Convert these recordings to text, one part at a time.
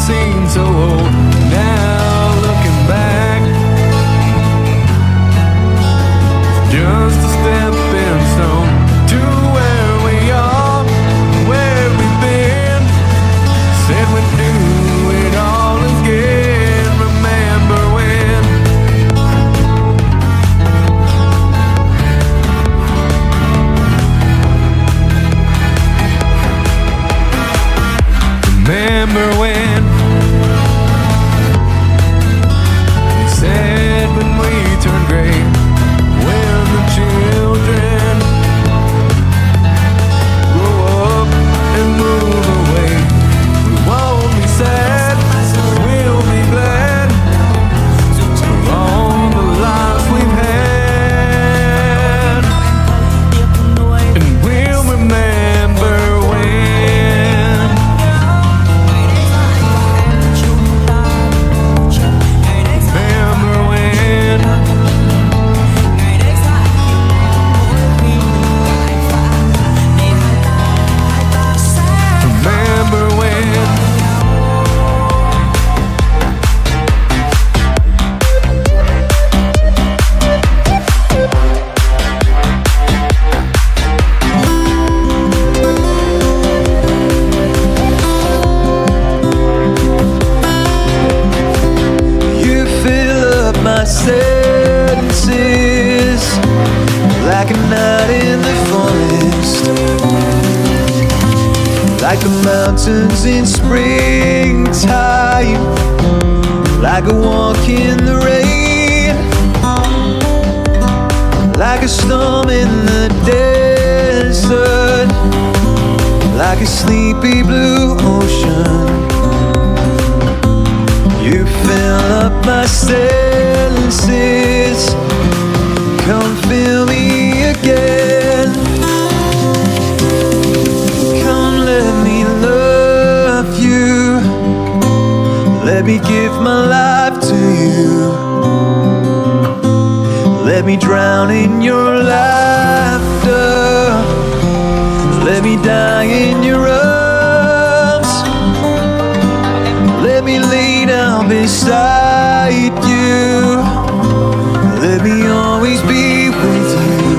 seem so old. Now looking back, just a stepping stone to where we are, where we've been. Said we'd do it all again. Remember when? Remember when? He said when we turned gray, when the children grow up and move away, we won't be sad, we'll be glad for all the lives we've had, and we'll remember when. Remember when. Remember when. You fill up my senses like a night in the forest, like the mountains in springtime, like a walk in the rain, like a storm in the desert, like a sleepy blue ocean. You fill up my senses, come fill me again. Come let me love you, let me give my life to you. Let me drown in your laughter, let me die in your arms. Let me lay down beside you, let me always be with you.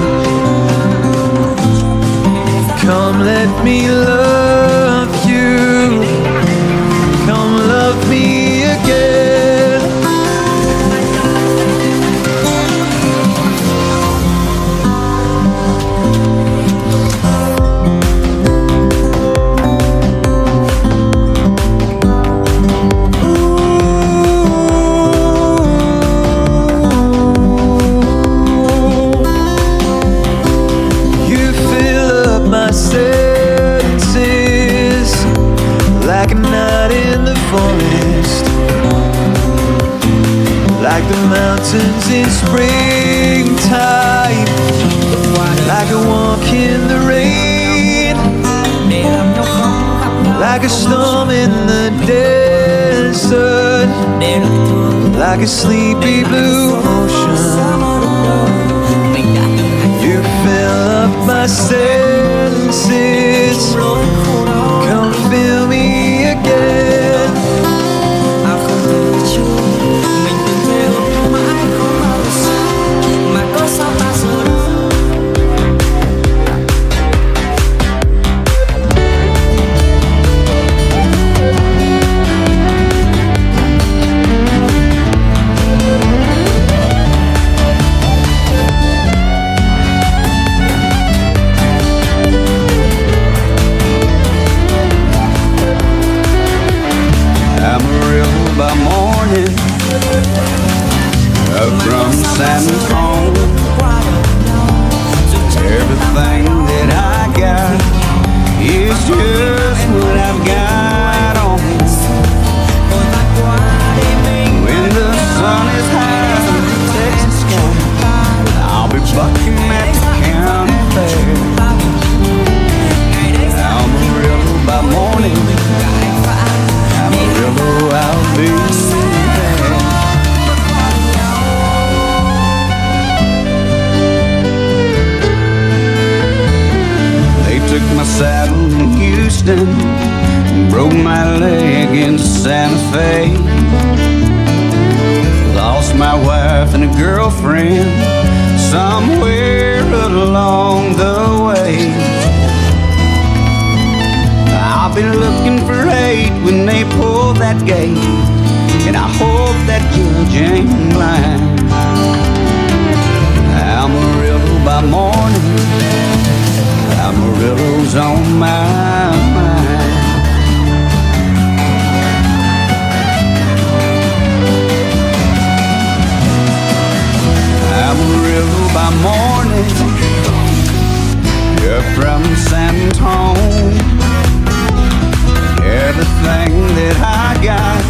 Come let me love you, come love me again. You fill up my senses like a night in the forest, like the mountains in springtime, like a walk in the rain, like a storm in the desert, like a sleepy blue ocean. You fill up my senses, come fill me again. broke my leg in Santa Fe. Lost my wife and a girlfriend somewhere along the way. I'll be looking for hate when they pull that gate, and I hope that judge ain't lying. Amarillo by morning, Amarillo's on my mind. Amarillo by morning, you're from San Antonio. Everything that I got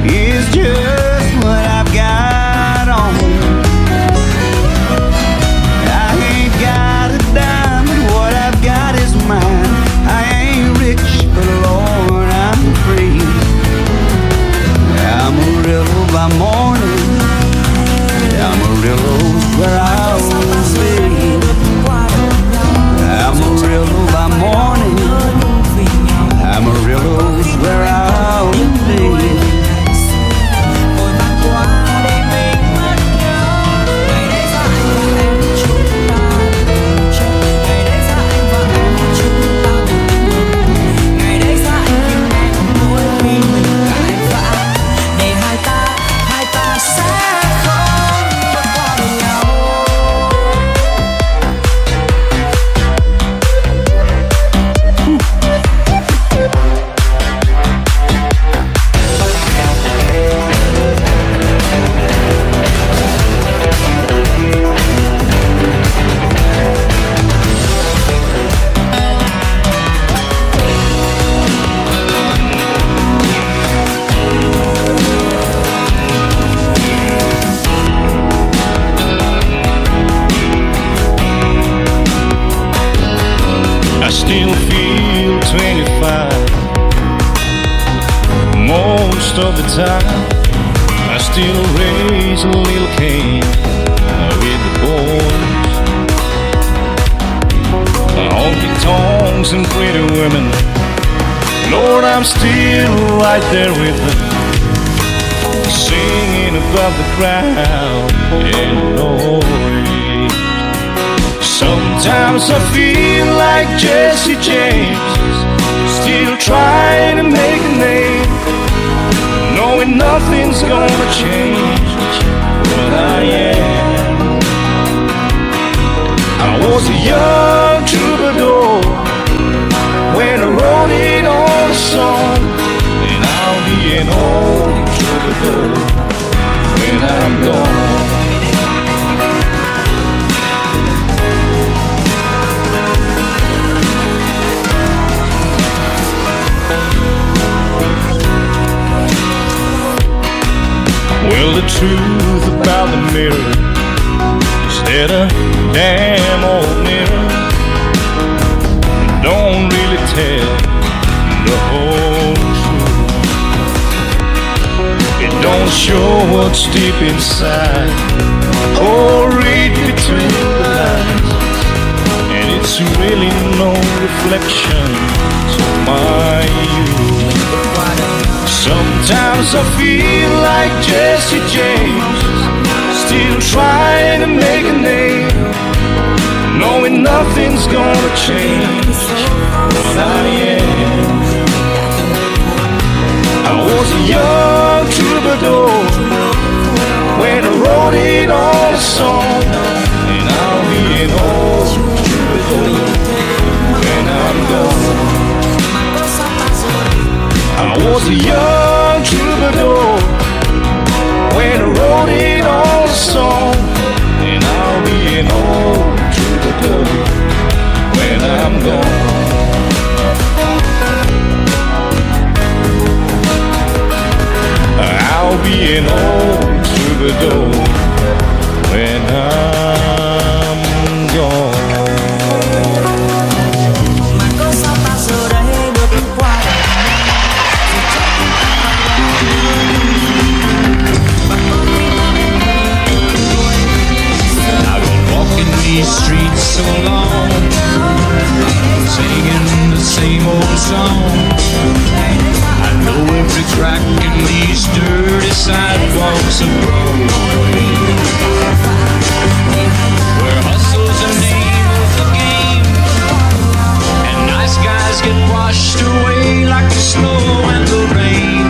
is just what I've got on. I ain't got a dime, but what I've got is mine. I ain't rich, but Lord, I'm free. Amarillo by morning, Amarillo's where I'll be. Amarillo by morning, Amarillo's where I'll be. I still feel 25 most of the time. I still raise a little cane with the boys. Honky tonks and pretty women, Lord, I'm still right there with them, singing above the crowd and noise. Sometimes I feel like Jesse James, still trying to make a name, knowing nothing's gonna change what I am. I was a young troubadour when I wrote it on a song, and I'll be an old troubadour when I'm gone. Well, the truth about the mirror is that a damn old mirror don't really tell the whole truth. It don't show what's deep inside or read between the lines, and it's really no reflection of my youth. Sometimes I feel like Jesse James, still trying to make a name, knowing nothing's gonna change what I am. I was a young troubadour when I wrote it on a song, and I'll be an old troubadour when I'm gone. I was a young troubadour when I wrote it on a song, and I'll be an old troubadour when I'm gone. I'll be an old troubadour when I'm gone. These streets so long, singing the same old song. streets of Broadway, where hustle's the name of the game, and nice guys get washed away like the snow and the rain.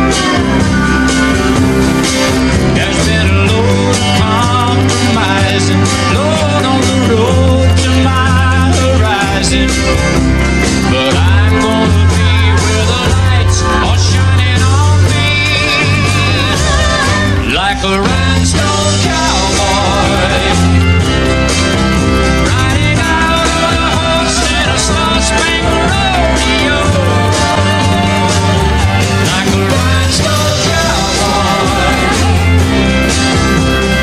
There's been a load of compromising, Lord, on the road to my horizon, but I'm gonna be where the lights are shining on me, like a rhinestone cowboy, riding out on a horse in a star-spangled rodeo, like a rhinestone cowboy,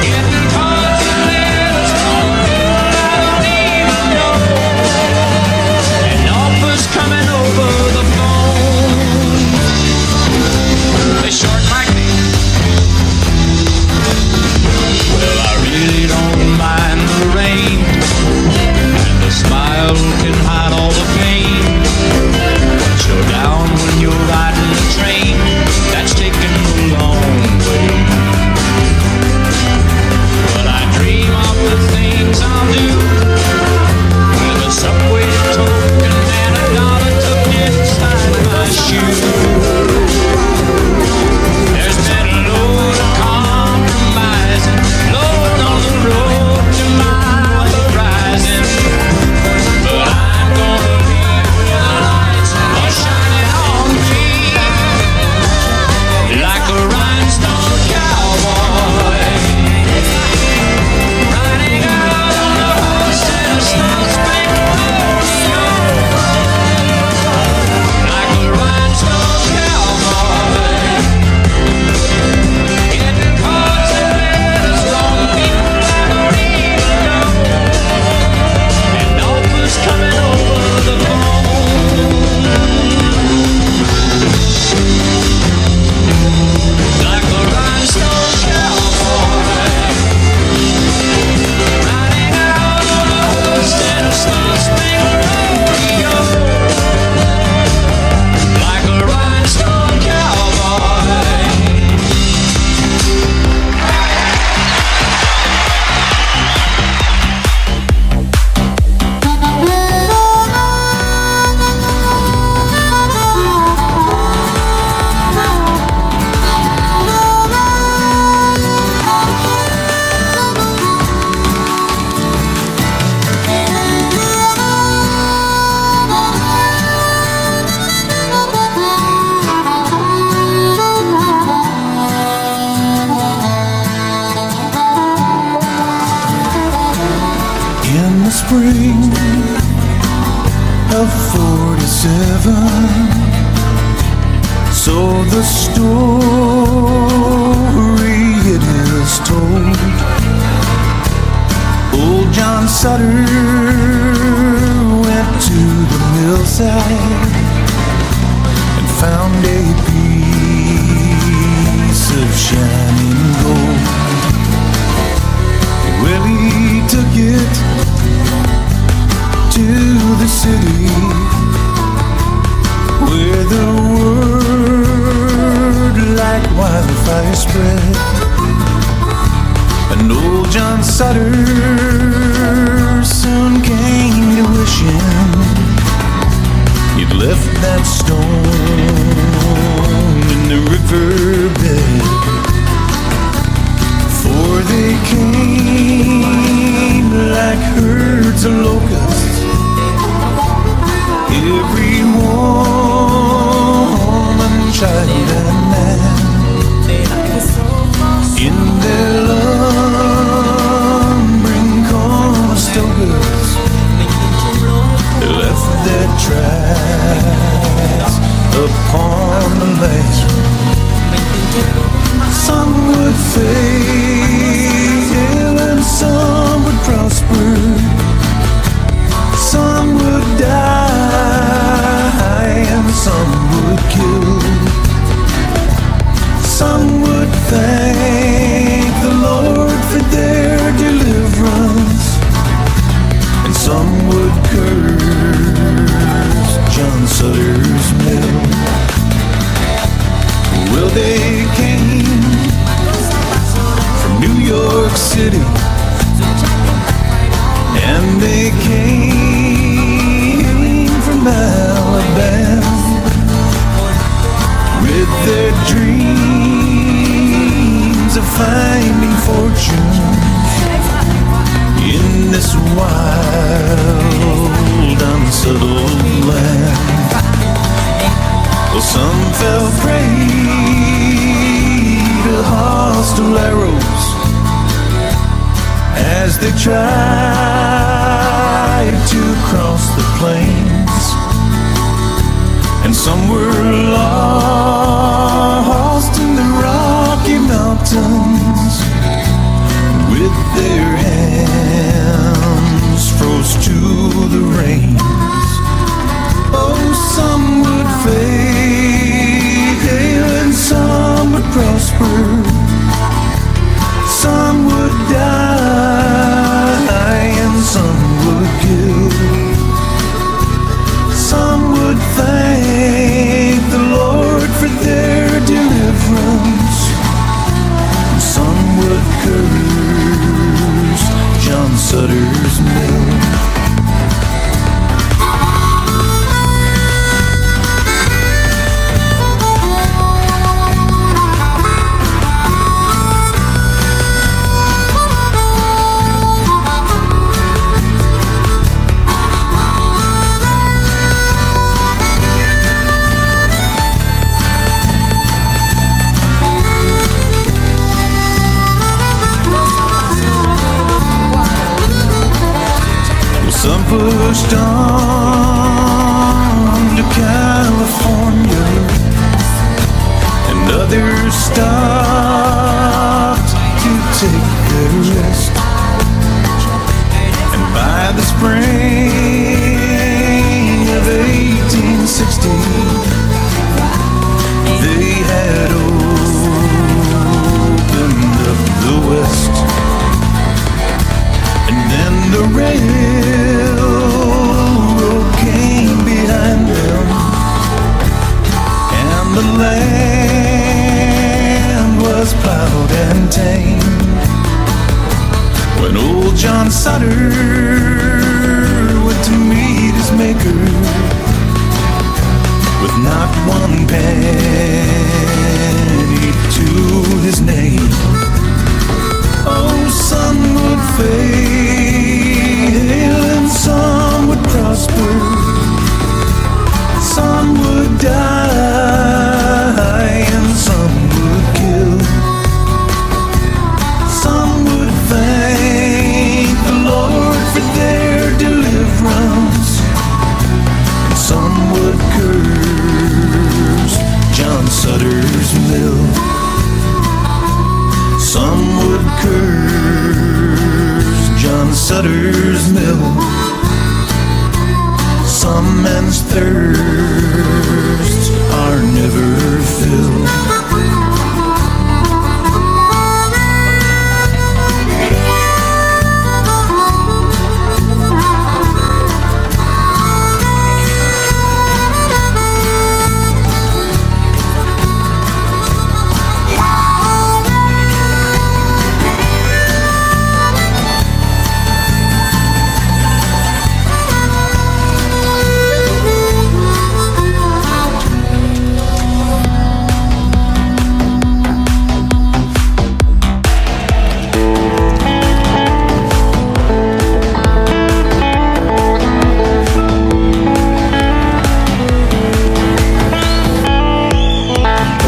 getting cards and letters from people I don't even know, and offers coming over the phone. They short like me. Well, I really don't mind the rain, and the smile can hide all the pain. But you're down when you're riding the train that's taking the long way. But I dream of the things I'll do with a subway token and a dollar tucked inside my shoe. There's been a load of compromising, Lord, on the road to my horizon, but I'm gonna be where the lights are shining on me, like a rhinestone cowboy, riding out on a horse in a star-spangled rodeo, like a rhinestone cowboy, getting cards and letters from people I don't even know, and offers coming over the phone, like a rhinestone cowboy, riding out on a horse in a star-spangled rodeo, like a rhinestone cowboy. In the spring of 47, so the story it is told. Old John Sutter went to the millside and found a piece of shining gold. Well, he took it to the city, where the word like wildfire spread, and old John Sutter soon came to wishing he'd left that stone in the riverbed, for they came like herds of locusts, every woman, child, and man, in their lumbering Conestogas, they left their tracks upon the land. Some would fail and some would prosper, some would die and some would kill, some would thank the Lord for their deliverance, and some would curse John Sutter's mill. Well, they came their dreams of finding fortune in this wild, unsettled land. Well, some fell prey to hostile arrows as they tried to cross the plains, and some were lost in the Rocky Mountains with their hands froze to the rains. Oh, some would fail and some would prosper, some would die and some would kill. Some would thank the Lord for their deliverance, and some would curse John Sutter's mill. Some pushed on to California, and others stopped to take their rest. And by the spring of 1860, they had opened up the West. And then the railroad came behind them, and the land was plowed and tamed. When old John Sutter went to meet his maker with not one penny to his name, oh, some would fail and some would prosper, some would die and some would kill. Some would thank the Lord for their deliverance, and some would curse John Sutter's mill. Some would curse John Sutter's mill. Some men's thirsts are never filled.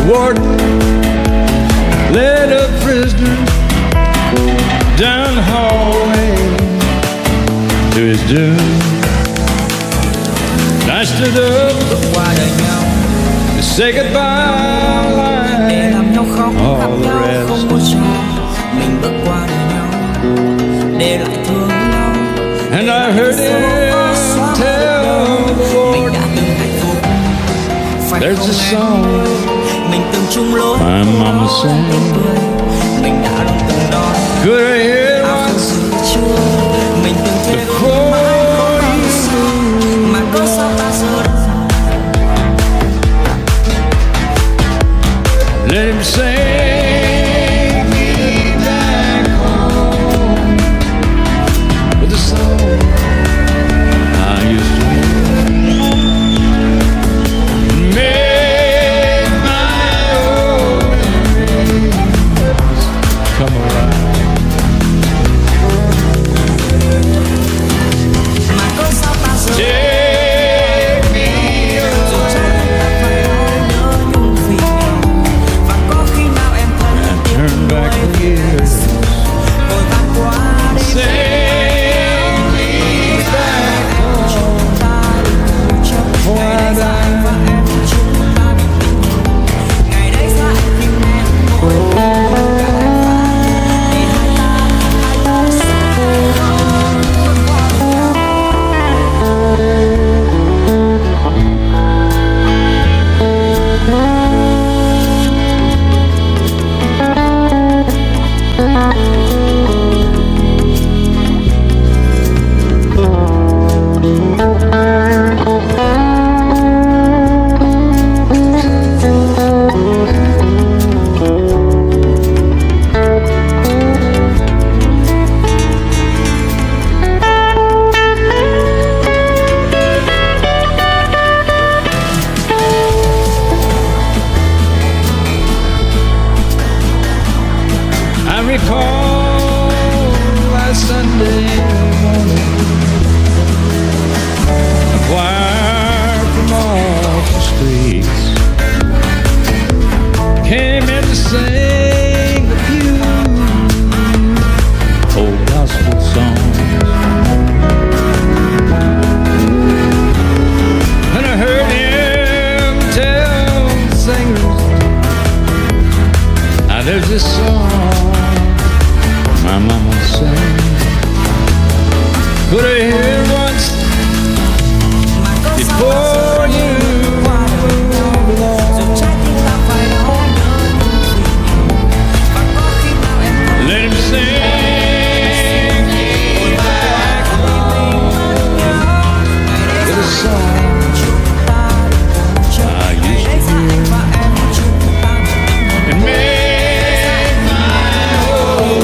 warden led a prisoner down the hallway to his doom. And I stood up to say goodbye like all the rest. And I heard him tell the Lord, there's a song my mama sang. Could I hear the chorus? Let him sing me back home with the song I used to hear. Made my came in to sing a few old gospel songs. And I heard him tell the singers, now there's this song my mama sang. Could I hear it once before you move along? Let him sing back to the song I used to hear and make my whole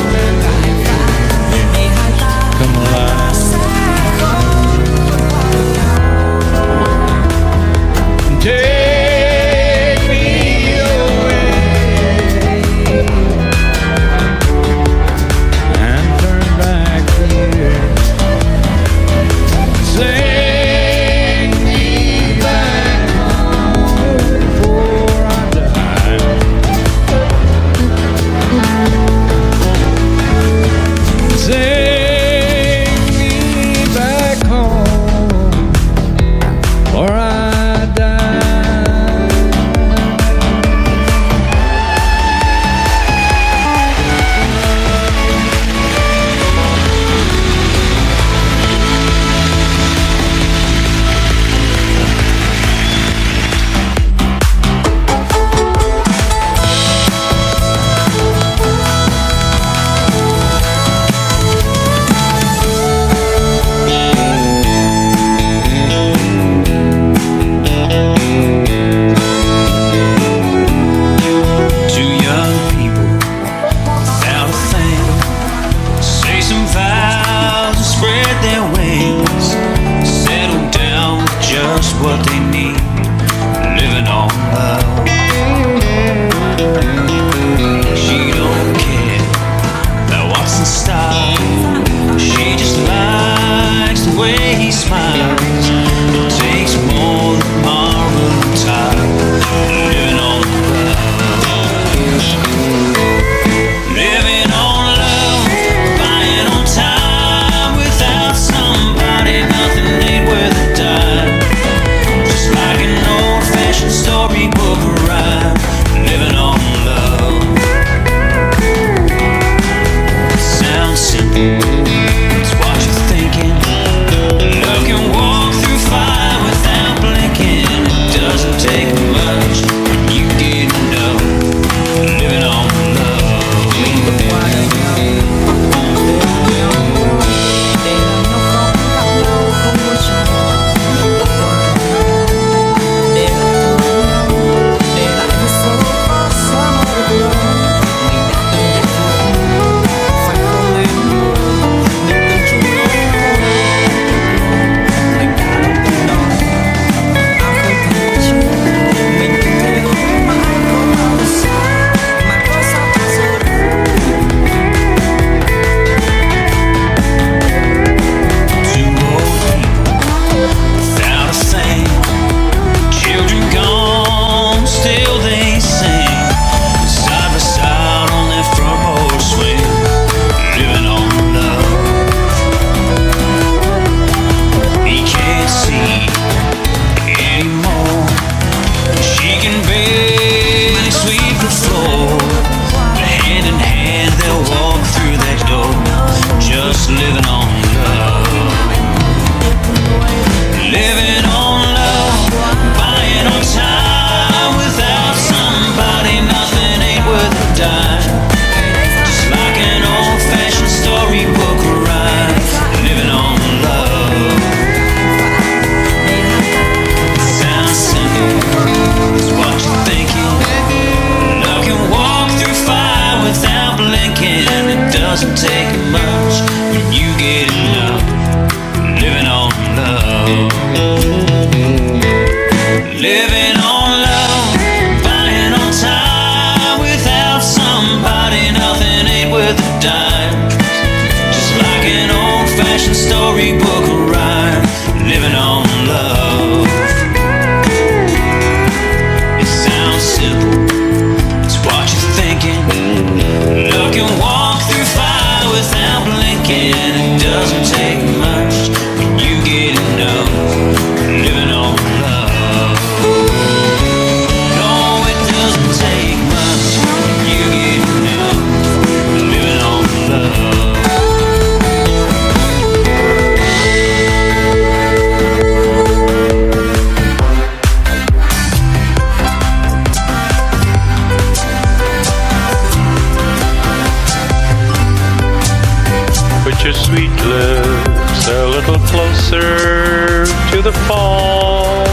your sweet lips a little closer to the phone.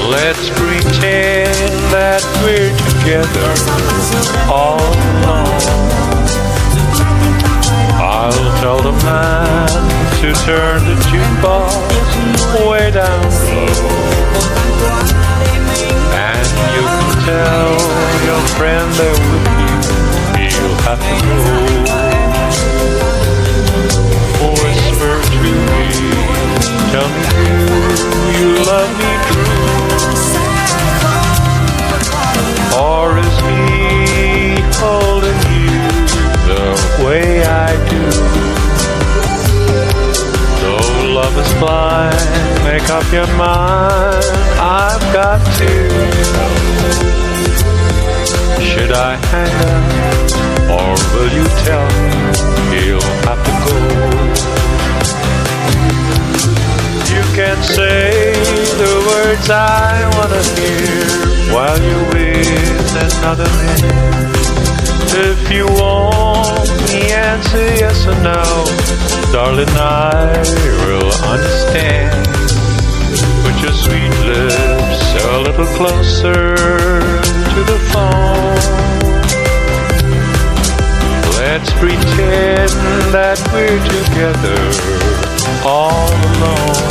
Let's pretend that we're together all alone. I'll tell the man to turn the jukebox way down low. And you can tell your friend there with you, he'll have to go. Whisper to me, tell me you love me true. Or is he holding you the way I do? Though love is blind, make up your mind, I've got to know. Should I hang up, or will you tell me he'll have to go? You can say the words I wanna hear while you're with another man. If you want the answer yes or no, darling, I will understand. Put your sweet lips a little closer to the phone. Let's pretend that we're together all alone.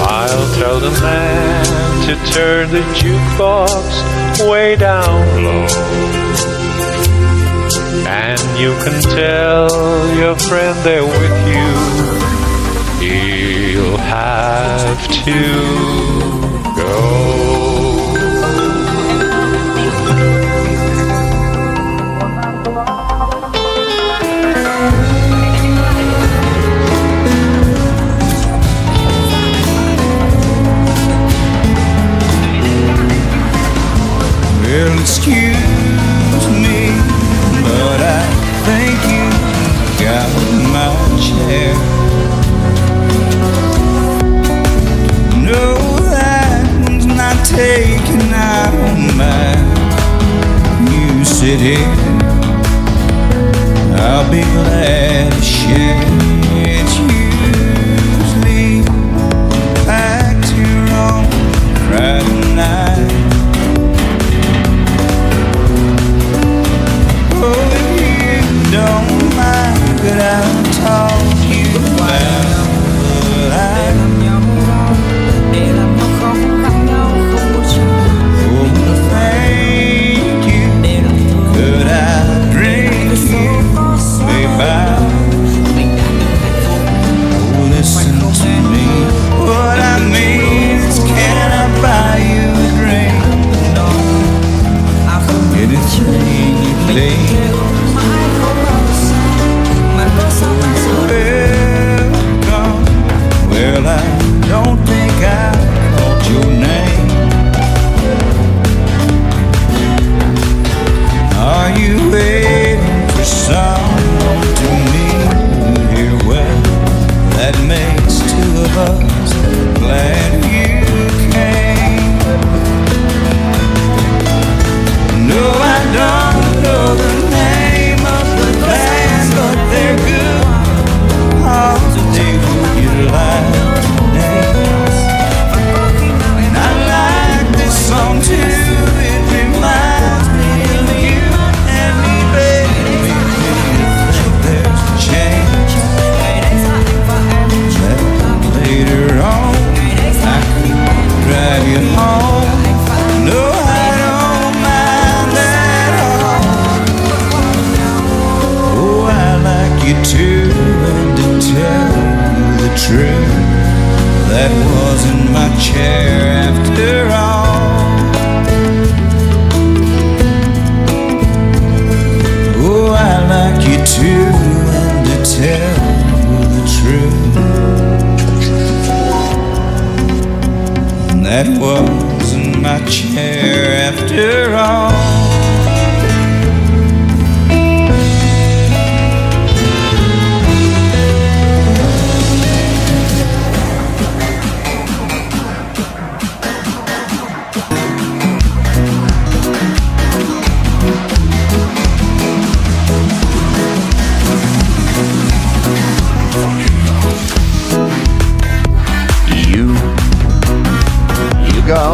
I'll tell the man to turn the jukebox way down low. And you can tell your friend there with you, he'll have to go. Well, excuse me, but I think you got my chair. No, that one's not taken, I don't mind. You sit here, I'll be glad to share. It's usually packed here on Friday night. Don't mind that I'll talk you about what I thank you. Could I drink you, baby? Oh, listen to me. What I mean is, can I buy you a drink? Anything you please. Well, I don't think I called your name. Are you waiting for someone to meet you here? Well, that makes two of us. Glad you came. No, I don't know the name of the band, but they're good. Oh, they will get live names. And I like this song too. It reminds me of you and me, baby. I think there's a chance that later on I could drive you home. No, I don't mind at all. Oh, I like you too, and to tell you the truth, that wasn't my chair after all. Oh, I like you too, and to tell you the truth, that wasn't my chair after all.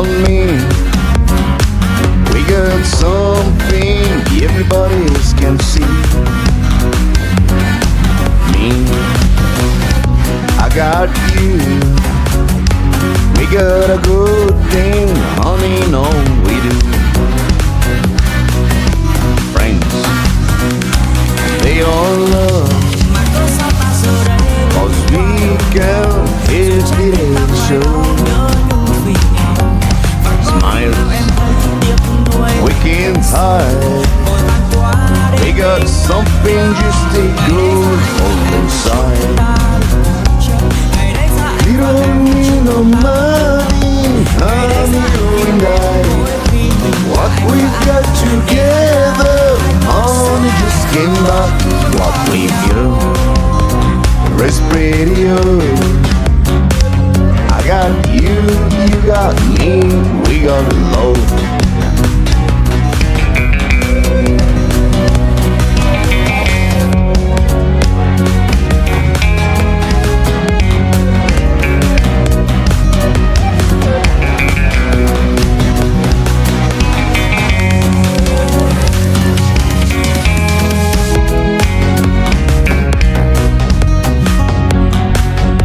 and me, we got something everybody else can see. Me, I got you. We got a good thing, honey, no we do. Friends, they all love, 'cause we can yesterday show. Smiles, we can't hide. We got something just a good hold inside. We don't need no money, honey, you and I. What we've got together, honey, just came back. What we've got is pretty good. I got you, you got me, we got love.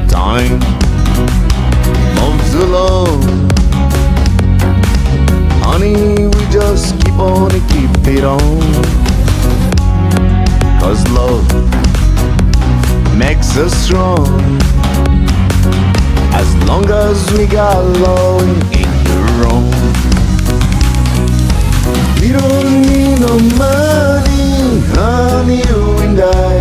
Time moves along, honey, we just keep on and keep it on. 'Cause love makes us strong. As long as we got love, it ain't wrong. We don't need no money, honey, you and I.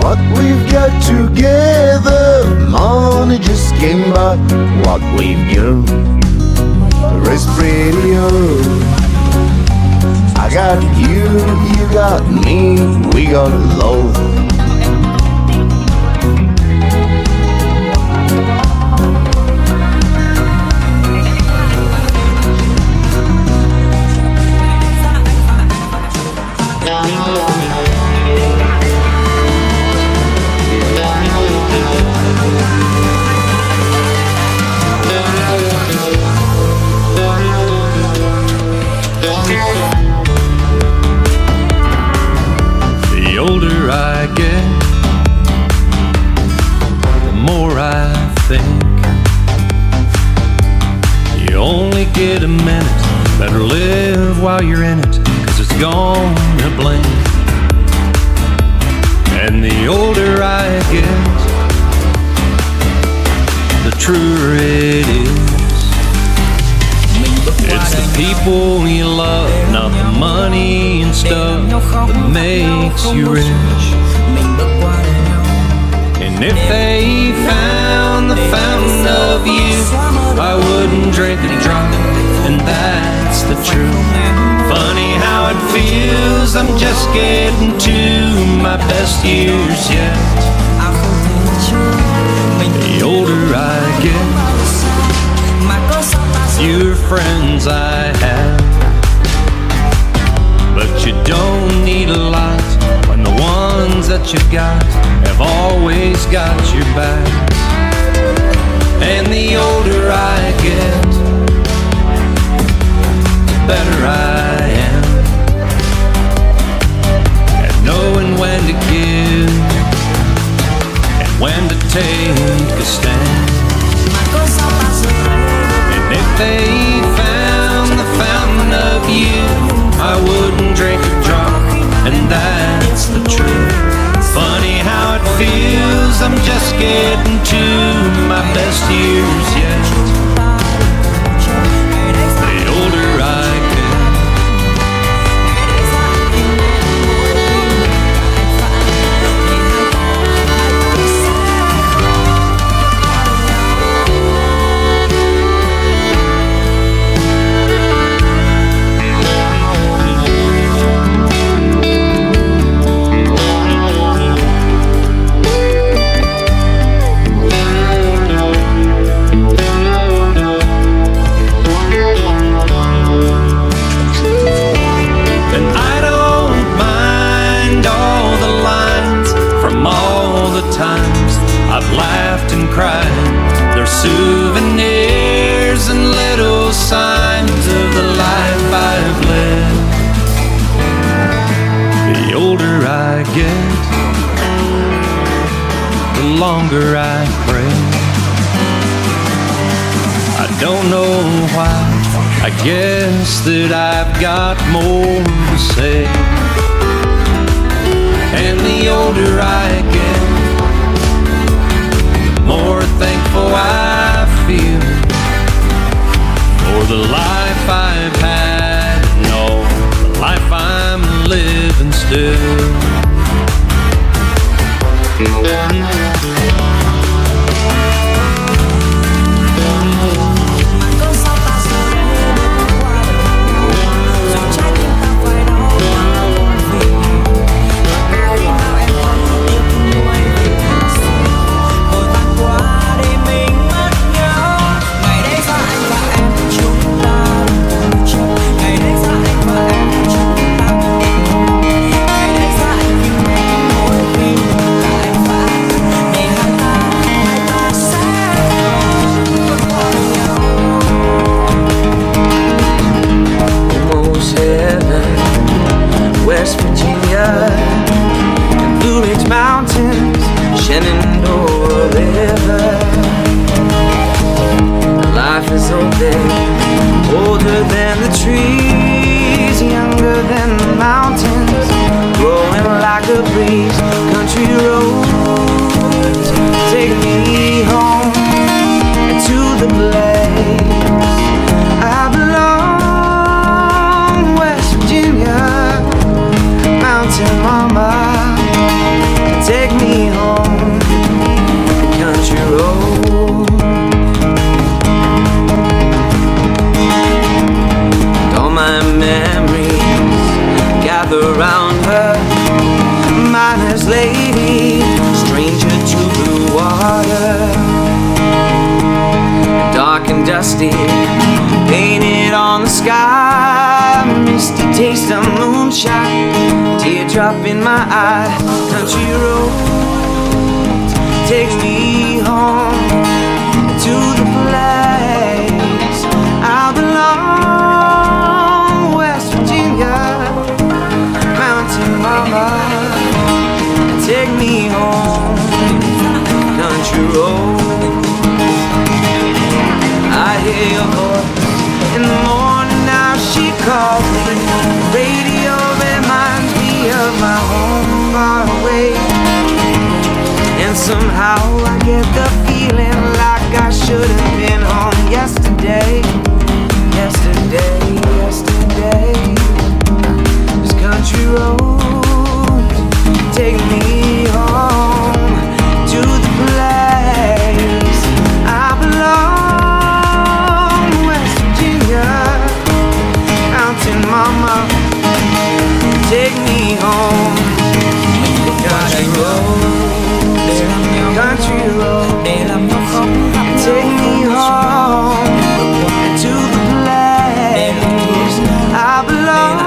What we've got together, money just came back. What we've got is pretty good. I got you, you got me, we got love. The older I get, the more I think you only get a minute. Better live while you're in it, 'cause it's gonna blink. And the older I get, the truer it is. It's the people you love, not the money and stuff that makes you rich. And if they found the fountain of youth, I wouldn't drink a drop, and that's the truth. Funny how it feels, I'm just getting to my best years yet. The older I get, fewer friends I have. But you don't need a lot when the ones that you got have always got your back. And the older I get, the better I am at knowing when to give and when to take a stand. And if they found the fountain of youth, I wouldn't drink a drop, and that's the truth. Funny how it feels, I'm just getting to my best years yet. get, the longer I pray. I don't know why, I guess that I've got more to say. And the older I get, the more thankful I feel for the life I've had, no, the life I'm living still. West Virginia and Blue Ridge Mountains, Shenandoah River. Life is older, older than the trees, younger than the mountains, growing like a breeze. Country roads take me home to the place I belong. West Virginia, mountain mama, take me home, country road. All my memories gather round her, miner's lady, stranger to blue water. Dark and dusty, painted on the sky, misty taste of moonshine, teardrop in my eye. Country road takes me home to the place I belong. West Virginia, mountain mama, take me home, country road. I hear your voice in the morning, now she calls me. Radio reminds me of my home far away, and somehow I get the feeling like I should have been home yesterday. Yesterday, yesterday. This country road take me home to the place I belong. West Virginia, mountain mama, take me home, country road, country road, take me home to the place I belong.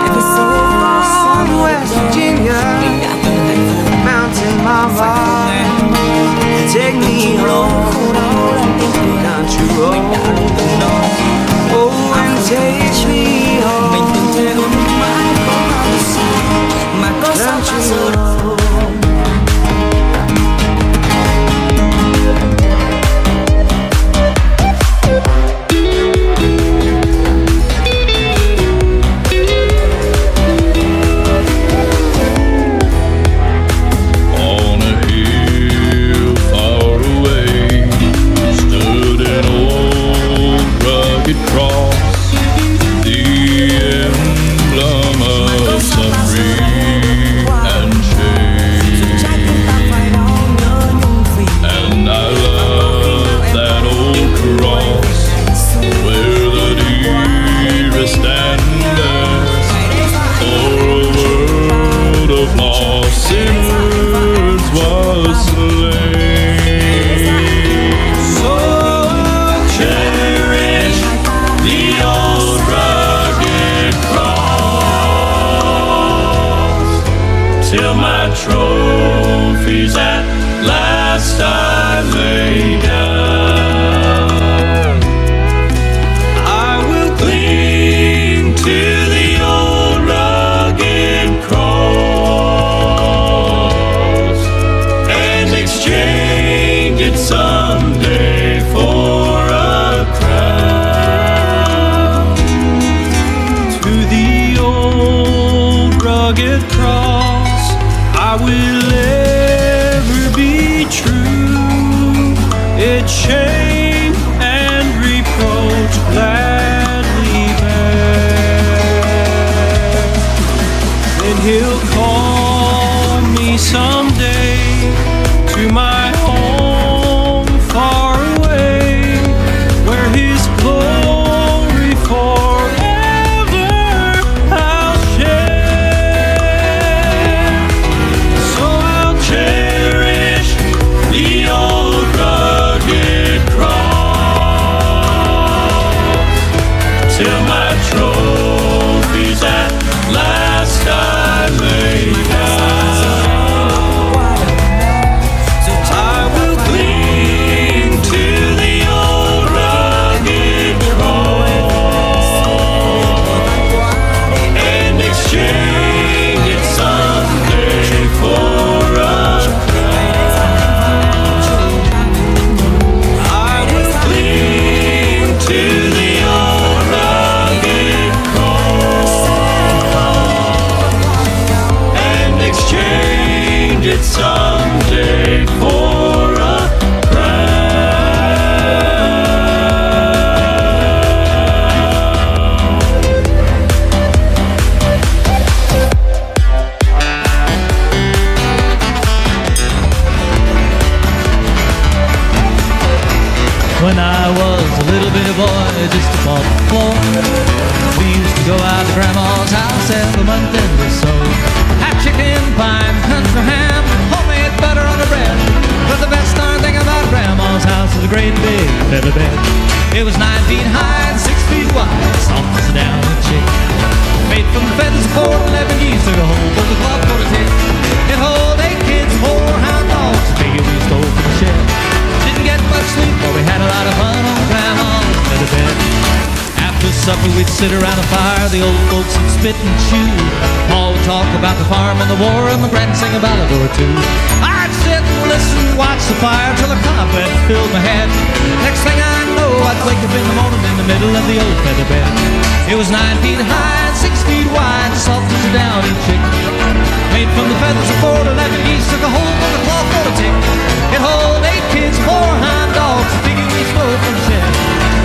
West Virginia, mountain mama, take me home, country road, oh, and take me home, country road. On a hill far away stood an old rugged cross, the emblem of suffering and shame. And I love that old cross where the dearest and best for a world of lost sinners was slain. So cherish the old rugged cross till my trophies at last I lay down. I will cling to the old rugged cross. rugged cross, I will ever be true. Its shame and reproach gladly bear. Then he'll call me someday to my home far away, where his glory forever I'll share. So I'll cherish the old rugged cross till my trophies at last I lay down. I will cling to the old rugged cross and exchange it someday for a crown. I will cling to the old rugged cross and exchange it someday for a When I was a little bitty boy, just above the floor, we used to go out to Grandma's house every month in the soul. Have chicken pie and country ham, homemade butter on the bread. But the best darn thing about Grandma's house was a great big feather bed. It was 9 feet high and 6 feet wide, soft as a downy chick. Made from the feathers of 4 to 11 geese, took a hold of the cloth for a tick. It hold 8 kids, 4 hound dogs, a figure we stole from the shed. Didn't get much sleep, but we had a lot of fun on Grandma's feather bed. After supper we'd sit around a fire, the old folks would spit and chew. Pa would talk about the farm and the war, and my grand sing a ballad or two. I'd sit and listen, watch the fire till a cobweb filled my head. Next thing I know, I'd wake up in the morning in the middle of the old feather bed. It was 9 feet high and 6 feet wide, soft as a downy chick. Made from the feathers of 4 to 11 geese, took a hold of the cloth for a tick. It hold 8 kids, 4 hound dogs, a figure we stole from the shed.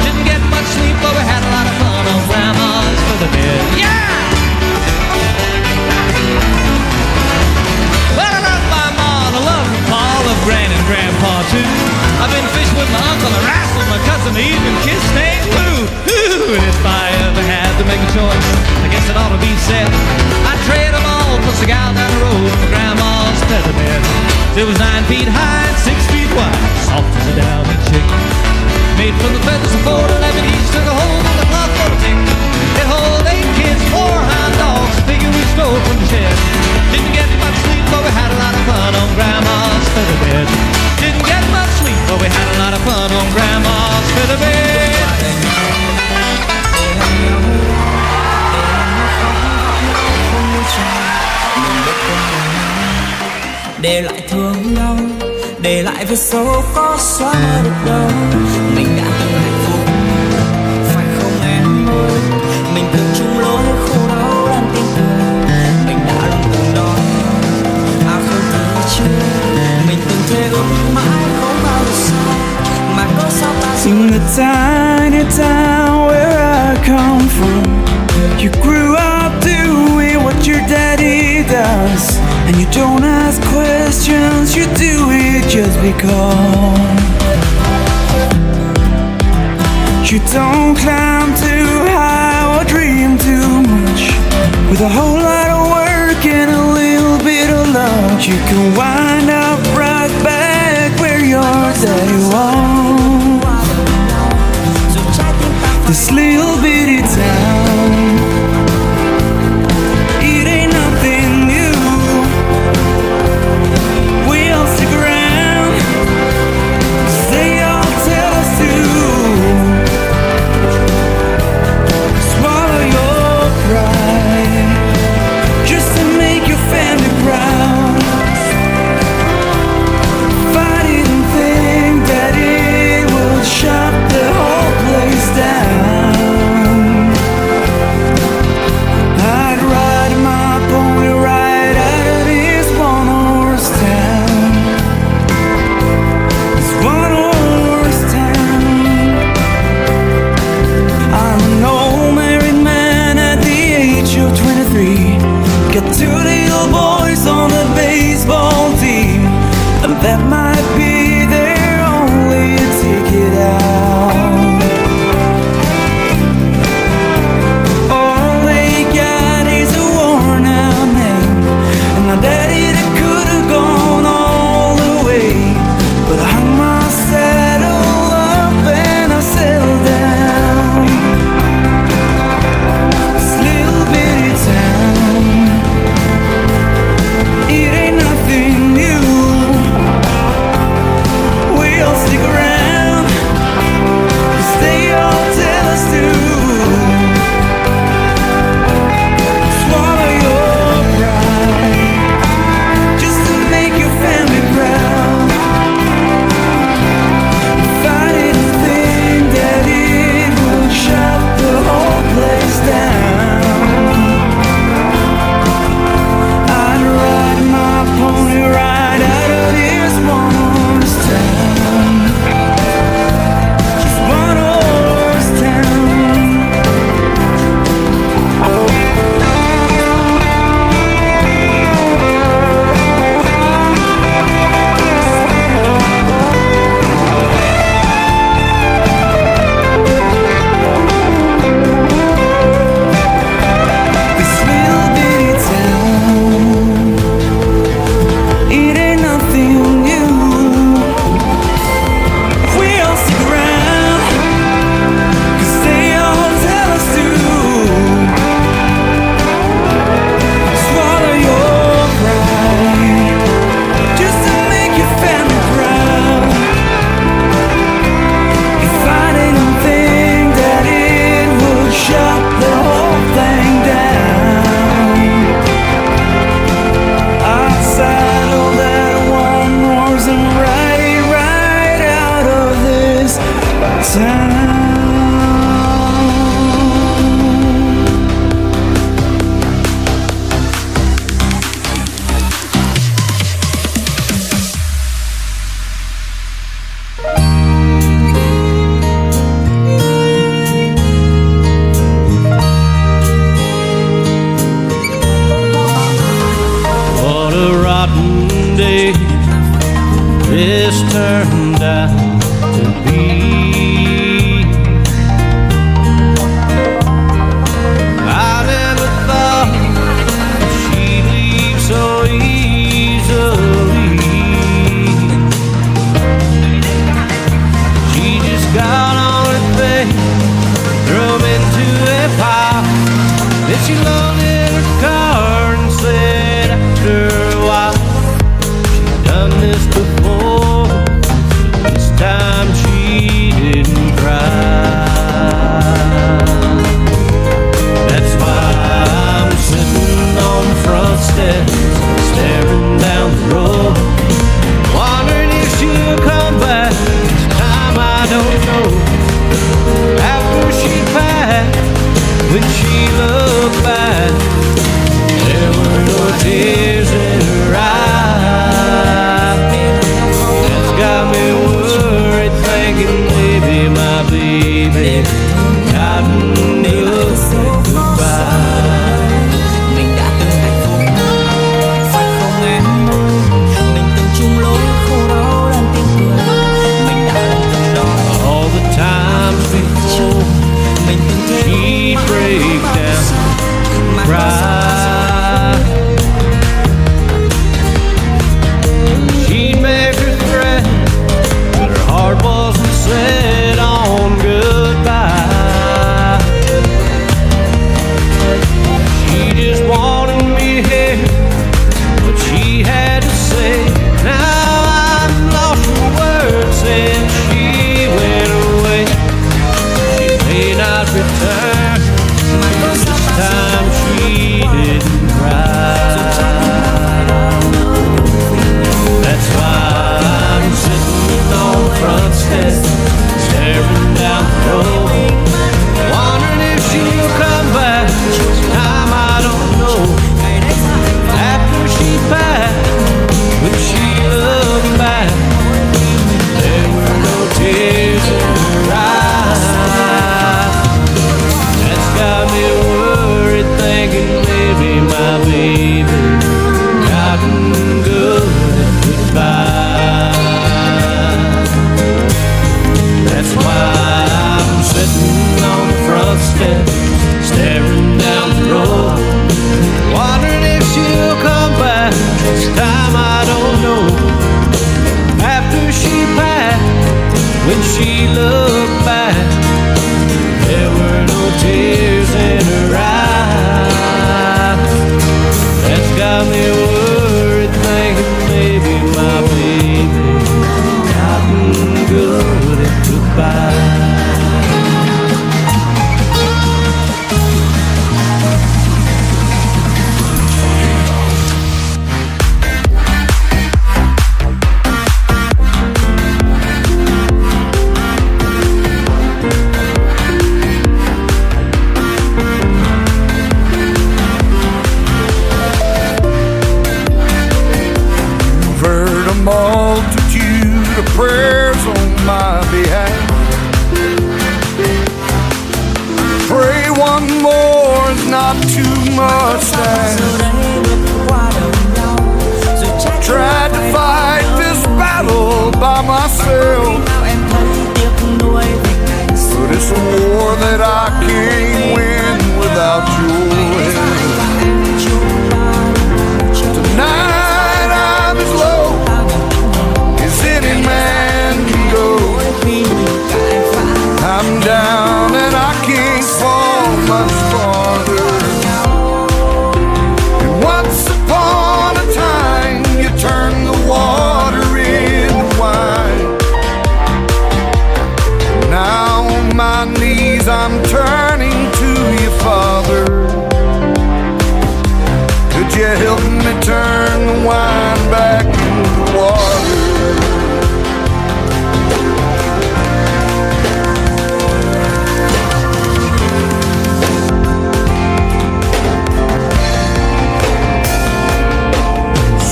Didn't get much sleep, but we had a lot of fun on Grandma's feather bed. Yeah! Well, I love my ma, and I love Pa, I love Gran and Grandpa too. I've been fishing with my uncle, I wrestled my cousin, I even kissed Aunt Lou. Ooh, and if I ever had to make a choice, I guess it ought to be said, I'd trade them all plus a gal down the road for Grandma's feather bed. It was 9 feet high and 6 feet wide, soft as a downy chick. Made from the feathers of 4 to 11 each, took a hold of the cloth for a tick. It hold 8 kids, 4 hound dogs, figure we stole from the shed. Didn't get much sleep, but we had a lot of fun on Grandma's feather bed. Didn't get much sleep, but we had a lot of fun on Grandma's feather bed. Để lại thương nhau, để lại vết sâu có xóa mơ được đâu. Mình đã từng hạnh phúc, phải không em ơi? Mình từng chung lối khổ đau đang tin tưởng. Mình đã luôn từng đó, à không từ chưa. Mình từng thề ước mãi không bao giờ xa, mà có sao ta In the tiny town where I come from, you grew up doing what your daddy does. And you don't ask questions, you do it just because. You don't climb too high or dream too much. With a whole lot of work and a little bit of luck, you can wind up right back where your daddy was. This little bitty town, it ain't nothing new. We all stick around, 'cause they all tell us to. Swallow your pride, just to make your family proud. Fight it and think that it will shut the whole place down. she loaded her car and said after a while she'd done this before, but this time she didn't cry. That's why I'm sitting on the front steps, staring down the road, wondering if she'll come back. This time I don't know. After she passed, when she looked back, there were no tears in her eyes. That's got me worried, thinking maybe my baby gotten good goodbye. Mình đã từng hạnh phúc, phải không em ơi? Mình từng chung lối khổ đau đan tiếng cười. Mình đã từng đón All the times before mình từng thế she'd break down, cry. She'd make her threat, but her heart wasn't set on goodbye. She just wanted me here, but she had to say. Now I've lost for words since she went away. She may not return, this time she didn't cry. That's why I'm sitting on the front steps, staring down the road, wondering if she'll come back. This time I don't know. After she passed, when she looked back, there were no tears in her eyes. That's got me worried, thinking maybe my baby gotten good at goodbye. That's why I'm sitting on the front steps, staring down the road, wondering if she'll come back. This time I don't know. After she passed, when she looked back, there were no tears in her eyes. That's got me worried, thinking maybe my baby gotten good at goodbye. Heard a multitude of prayers on my behalf. Pray one more is not too much to ask. giờ đây bước qua đầu nhau rồi trách Tried to fight this battle by myself, nào em thấy tiếc nuối về ngày xưa. but it's a war that I can't win without your help. Tonight I'm as low as any man can go. I'm down and I can't fall much farther. And once upon a time you turned the water into wine. Now on my knees I'm turning to you, Father. Could you help me turn the wine back into water?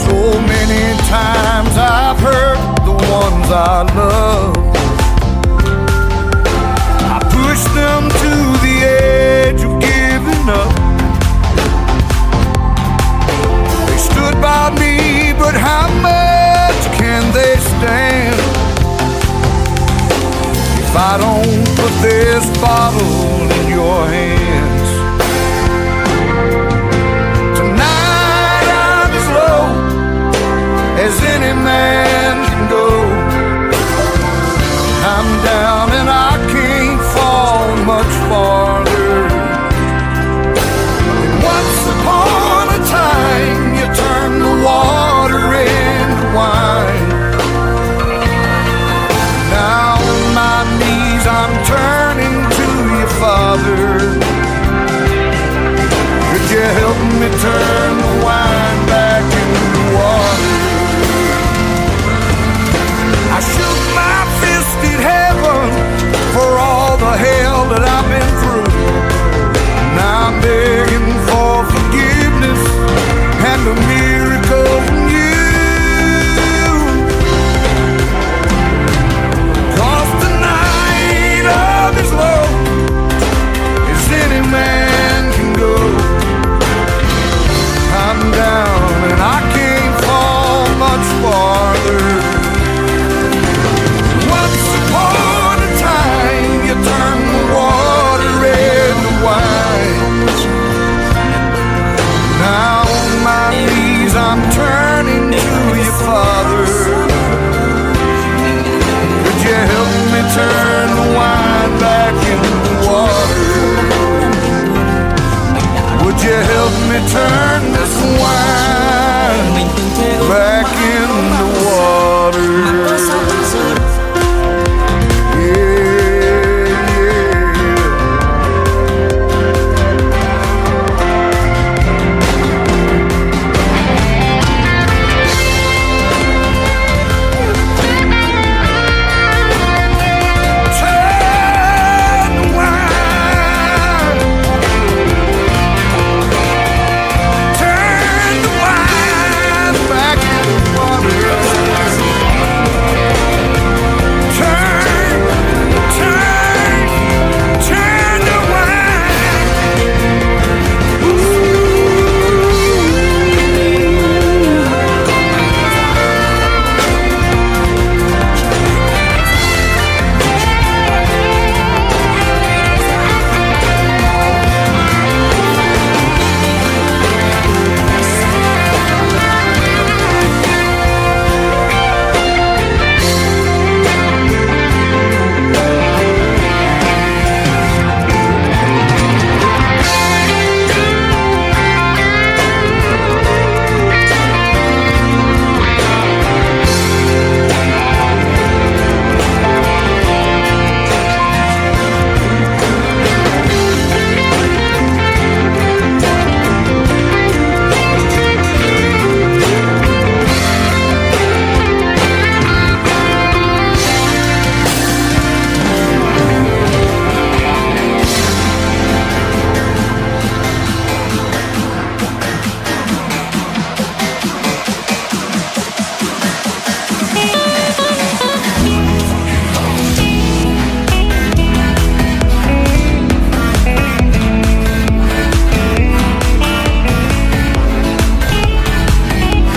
So many times I've hurt the ones I love. I pushed them to the edge of giving up. They stood by me, but how much can they stand if I don't put this bottle in your hands? Tonight I'm as low as any man can go. I'm down and I can't fall much farther. And turn this wine Mình từng thề ước back in the water. mà có sao ta giờ đây. Yeah, yeah. Turn the wine. Turn the wine back in the water. Turn, turn the wine.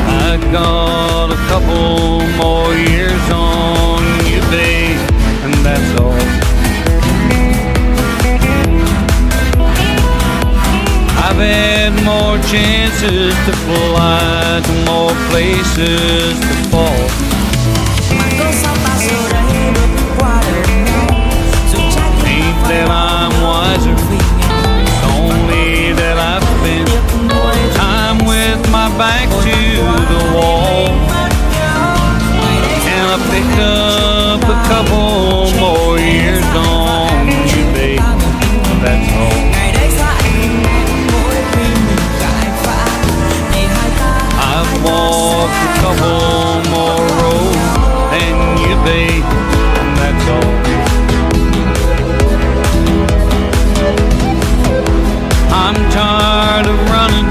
I got a couple more years on you, babe, and that's all. I've had more chances to fly to more places to fall. Mà có sao ta giờ đây bước qua đời nhau dù trái tim Ain't that I'm wiser, vì nhau it's only that I've spent tiếc nuối time with my back to the wall. mất nhau ngày đây And I picked up a couple more years on you, babe, that's all. ngày đây xa anh mỗi khi mình cãi vã để hai ta I've walked a couple more roads than you, babe, and that's all. I'm tired of running,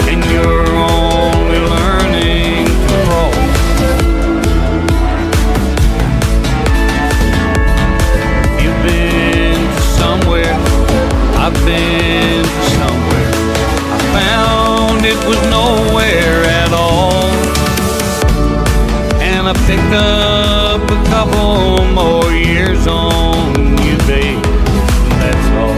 and you're only learning to crawl. You've been to somewhere, I've been to somewhere. I found it was nowhere at all. And I picked up a couple more years on you, babe, and that's all.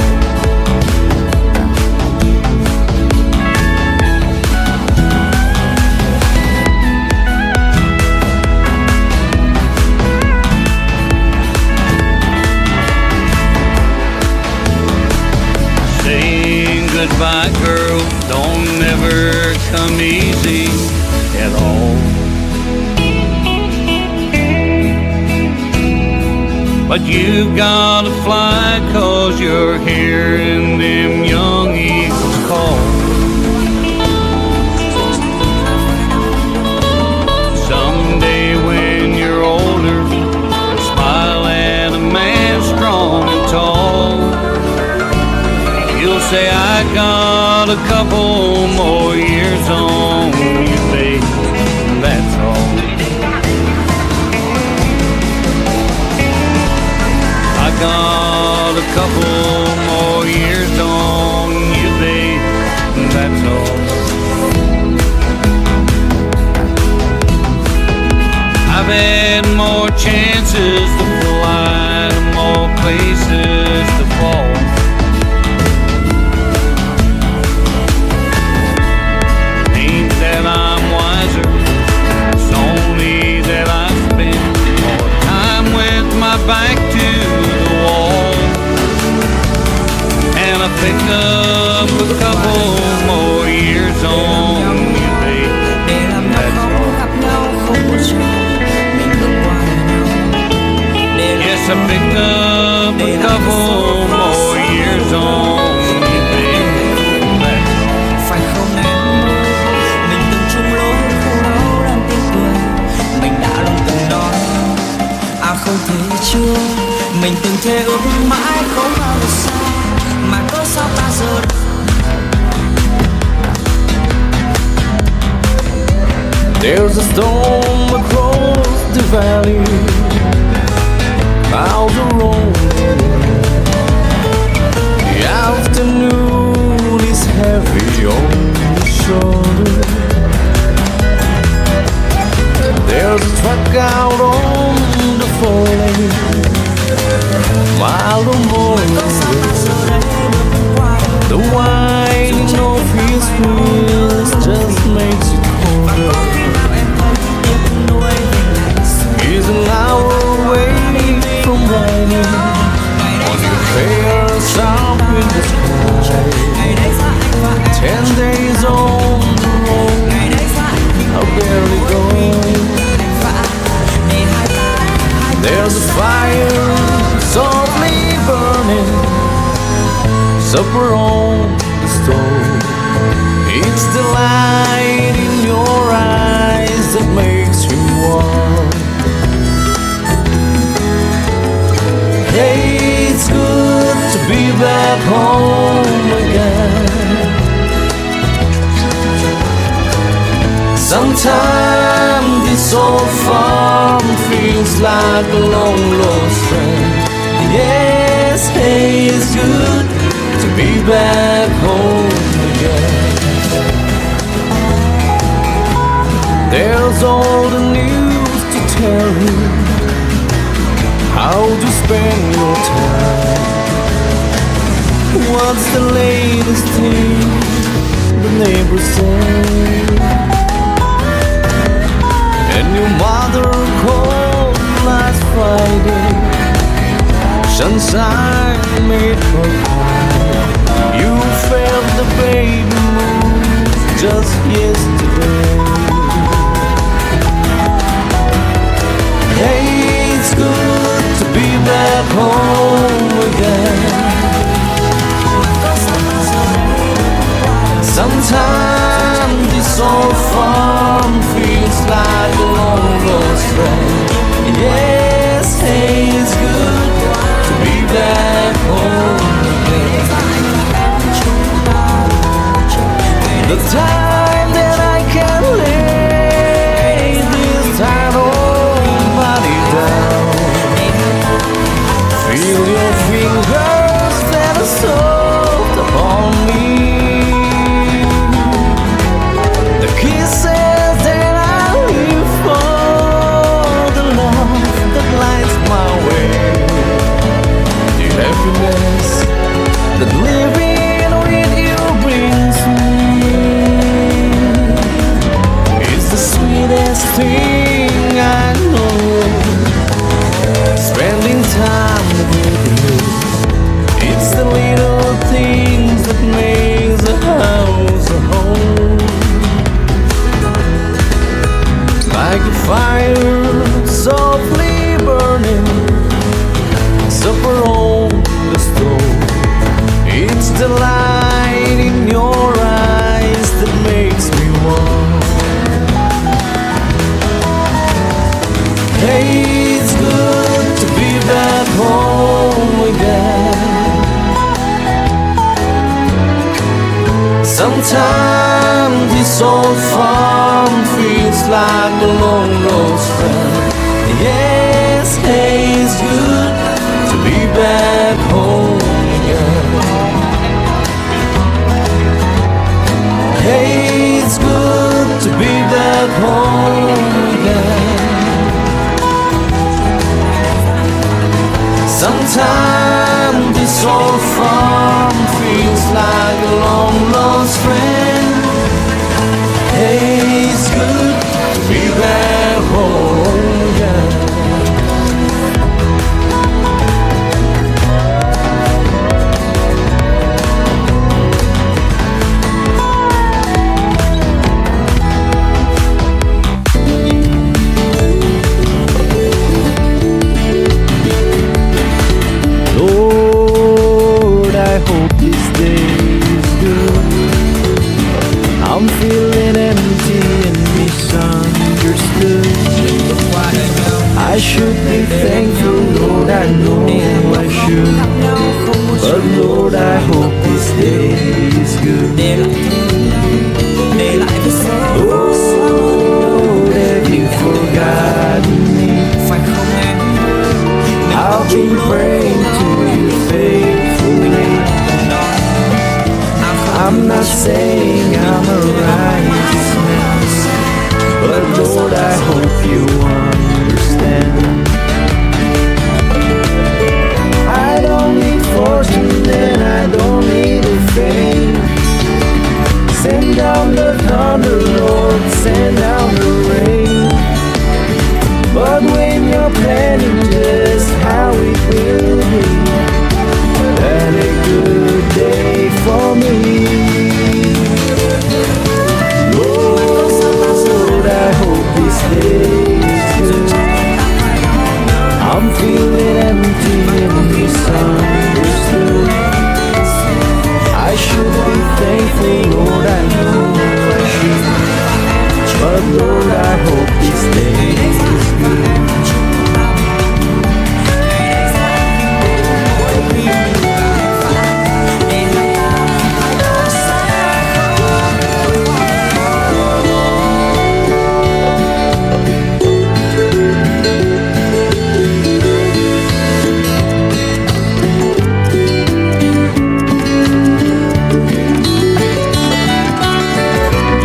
Saying goodbye, girl, don't never come easy at all. But you gotta fly 'cause you're hearing them young eagles call. Someday when you're older, you'll smile at a man strong and tall. You'll say, I got a couple more years on you, babe, that's all. I got a couple more years on you, babe, that's all. I've had more chances to fly to more places to fall. Ain't that I'm wiser, it's only that I spend more time with my back to the wall. And I picked up a couple more years to pick up a couple more years on you, baby. That's all. phải không em ơi, mình từng chung lối khu đấu đang tiếng cười, mình đã luôn từng nói à không thể chưa, mình từng thề ước mãi không bao giờ xa, mà cớ sao ta giờ đây. There's a storm across the valley. Clouds are rolling. The afternoon is heavy on the shoulder. There's a truck out on the four lane, mile or more away. The whining of his wheels just makes it colder. He's an hour away from riding on your face up in the sky. 10 days on the road, I barely go. There's a fire softly burning, supper on the stove. It's the light in your eyes that makes you warm. Hey, it's good to be back home again. Sometimes this old farm feels like a long lost friend. Yes, hey, it's good to be back home again. There's all the news to tell you how to spend your time. What's the latest thing the neighbors say? And your mother called last Friday. Sunshine made her cry. You felt the baby move just yesterday. Hey, it's good to be back home again. Sometimes this old farm feels like a long lost friend. Yes, hey, it's good to be back home again. The time that I can lay this time old body down. Feel your fingers that are soft upon me. The kisses that I live for, the love that lights my way. The happiness that living with you brings me is the sweetest thing I know. Spending time with you, it's the little things that makes a house a home. Like a fire softly burning, supper on the stove. It's the light in your eyes that makes me warm. Hey, it's good to be back home again. Sometimes this old farm feels like a long lost friend. Yes, hey, it's good to be back home again. Hey, it's good to be back home again. Sometimes this old farm feels like a long lost friend. Hey, it's good to be back home again. để lại thương đau, để lại vết sâu xóa mơ Oh, have you forgotten me? phải không em ơi? Mình I'll không be chung lối praying to you faithfully. I'm not saying I'm a righteous man, but Lord, I hope you understand. I don't need fortune and I don't need a fame. Send down the thunder, Lord, send down the rain. But when you're planning just how it will be, then a good day for me. Lord, I hope this day is good. I'm feeling empty and misunderstood. I should be thankful, Lord, I know I should. But Lord, I hope this day is good.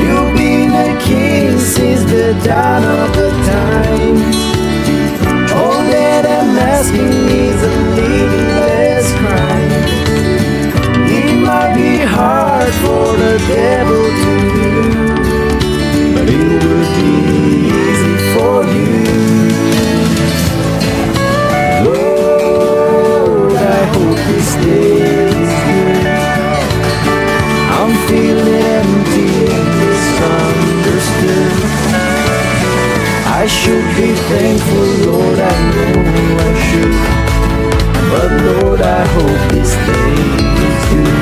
You've been a king since the dawn of the time. All that I'm asking is a little less crime. It might be hard for the devil to do, but it would be easy for you. Lord, I hope this day is good. I'm feeling empty and misunderstood. I should be thankful, Lord, I know I should. But Lord, I hope this day is good.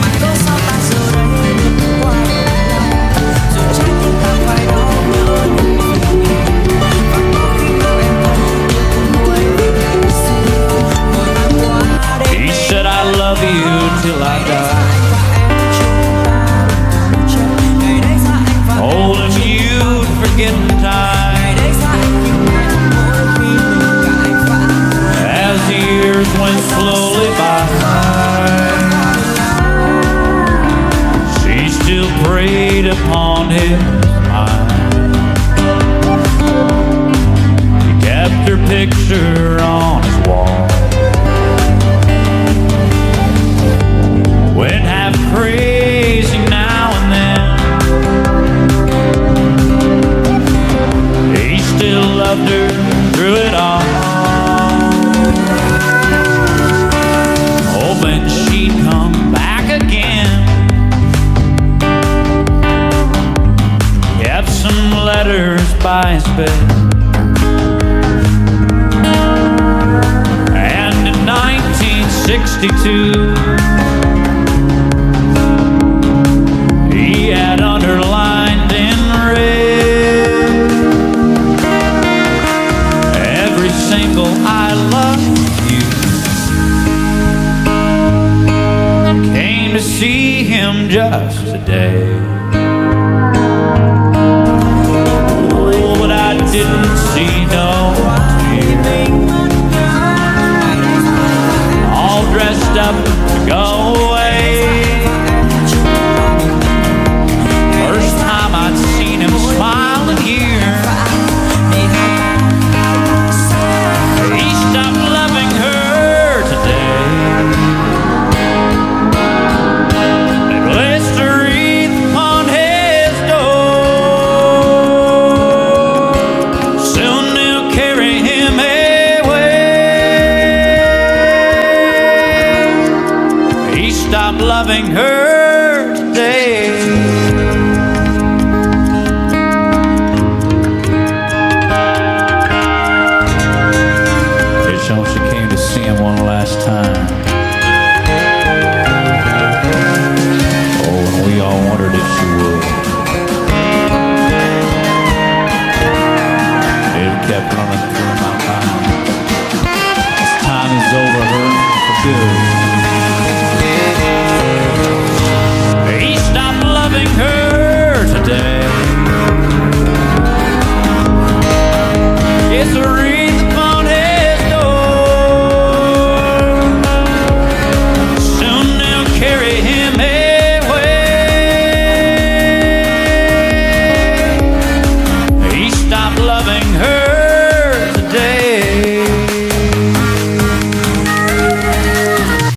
mà có sao ta giờ đây bước qua dù trái tim ta phải đau nhớ vì mình và có khi nào em không được nuối vì xưa mỗi tháng qua đây He said, I love you till I die. Holding you, forgetting time. As the years went slowly by, she still preyed upon his mind. He kept her picture on his wall. Went half crazy now and then. He still loved her through it all, hoping she'd come back again. Kept some letters by his bed, and in 1962 he had underlined in red every single I love you. Came to see him just today. Oh, but I didn't see no tear. All dressed up to go away. First time I'd seen him smile in years. He stopped loving her today. They placed a wreath upon his door. Soon they'll carry him away. He stopped loving her today. It's all she came to again one last time. Oh, and we all wondered if she would. It kept running through my mind. This time is over her for good.